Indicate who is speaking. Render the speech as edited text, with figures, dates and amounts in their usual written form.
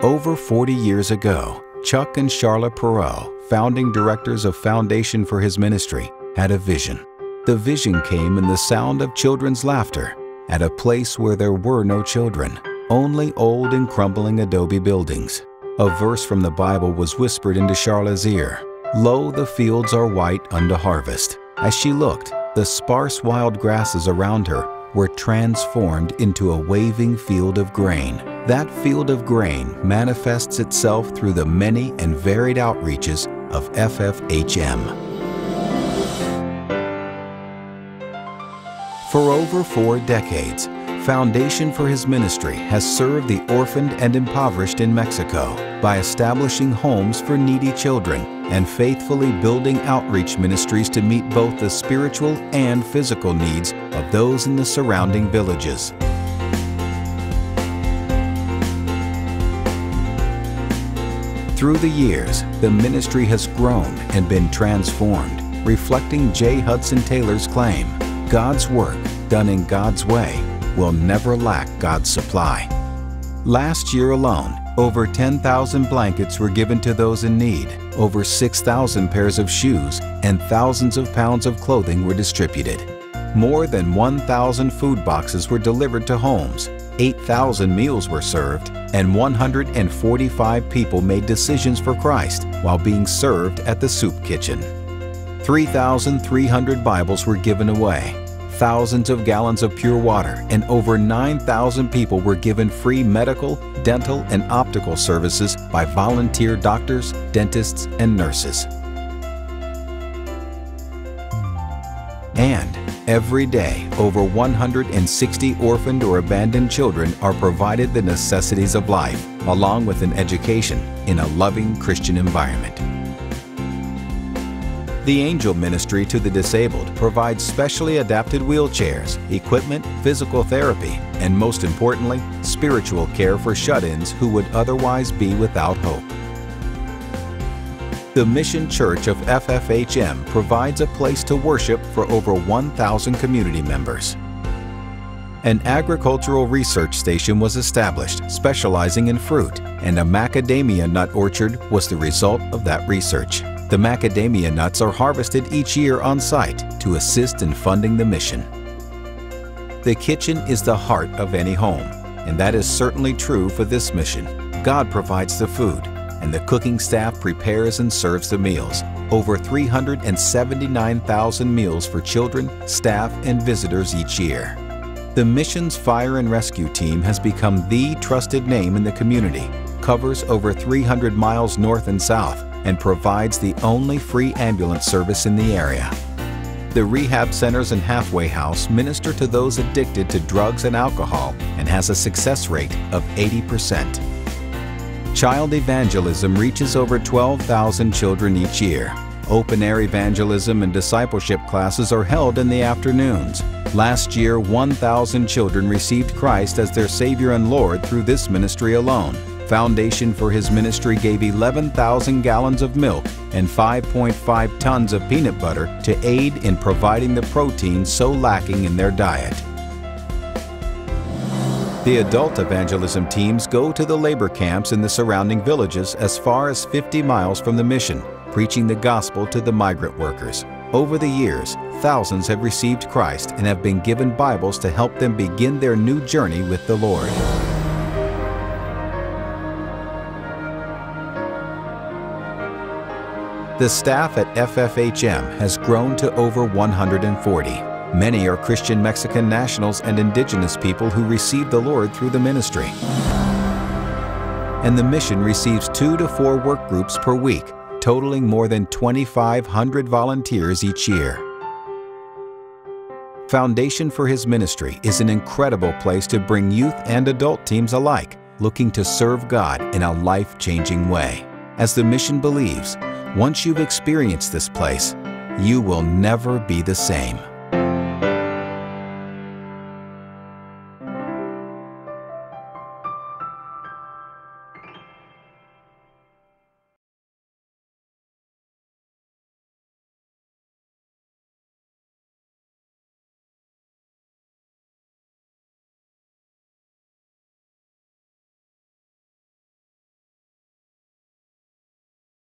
Speaker 1: Over 40 years ago, Chuck and Charlotte Perot, founding directors of Foundation for His Ministry, had a vision. The vision came in the sound of children's laughter at a place where there were no children, only old and crumbling adobe buildings. A verse from the Bible was whispered into Charlotte's ear. "Lo, the fields are white unto harvest." As she looked, the sparse wild grasses around her were transformed into a waving field of grain. That field of grain manifests itself through the many and varied outreaches of FFHM. For over 4 decades, Foundation for His Ministry has served the orphaned and impoverished in Mexico by establishing homes for needy children and faithfully building outreach ministries to meet both the spiritual and physical needs of those in the surrounding villages. Through the years, the ministry has grown and been transformed, reflecting J. Hudson Taylor's claim, "God's work, done in God's way, will never lack God's supply." Last year alone, over 10,000 blankets were given to those in need, over 6,000 pairs of shoes, and thousands of pounds of clothing were distributed. More than 1,000 food boxes were delivered to homes, 8,000 meals were served, and 145 people made decisions for Christ while being served at the soup kitchen. 3,300 Bibles were given away. Thousands of gallons of pure water and over 9,000 people were given free medical, dental, and optical services by volunteer doctors, dentists, and nurses. And every day, over 160 orphaned or abandoned children are provided the necessities of life, along with an education in a loving Christian environment. The Angel Ministry to the Disabled provides specially adapted wheelchairs, equipment, physical therapy, and most importantly, spiritual care for shut-ins who would otherwise be without hope. The Mission Church of FFHM provides a place to worship for over 1,000 community members. An agricultural research station was established specializing in fruit, and a macadamia nut orchard was the result of that research. The macadamia nuts are harvested each year on site to assist in funding the mission. The kitchen is the heart of any home, and that is certainly true for this mission. God provides the food, and the cooking staff prepares and serves the meals. Over 379,000 meals for children, staff, and visitors each year. The mission's fire and rescue team has become the trusted name in the community, covers over 300 miles north and south, and provides the only free ambulance service in the area. The rehab centers and halfway house minister to those addicted to drugs and alcohol and has a success rate of 80%. Child evangelism reaches over 12,000 children each year. Open-air evangelism and discipleship classes are held in the afternoons. Last year, 1,000 children received Christ as their Savior and Lord through this ministry alone. Foundation for His Ministry gave 11,000 gallons of milk and 5.5 tons of peanut butter to aid in providing the protein so lacking in their diet. The adult evangelism teams go to the labor camps in the surrounding villages as far as 50 miles from the mission, preaching the gospel to the migrant workers. Over the years, thousands have received Christ and have been given Bibles to help them begin their new journey with the Lord. The staff at FFHM has grown to over 140. Many are Christian Mexican nationals and indigenous people who receive the Lord through the ministry. And the mission receives 2 to 4 work groups per week, totaling more than 2,500 volunteers each year. Foundation for His Ministry is an incredible place to bring youth and adult teams alike, looking to serve God in a life-changing way. As the mission believes, once you've experienced this place, you will never be the same.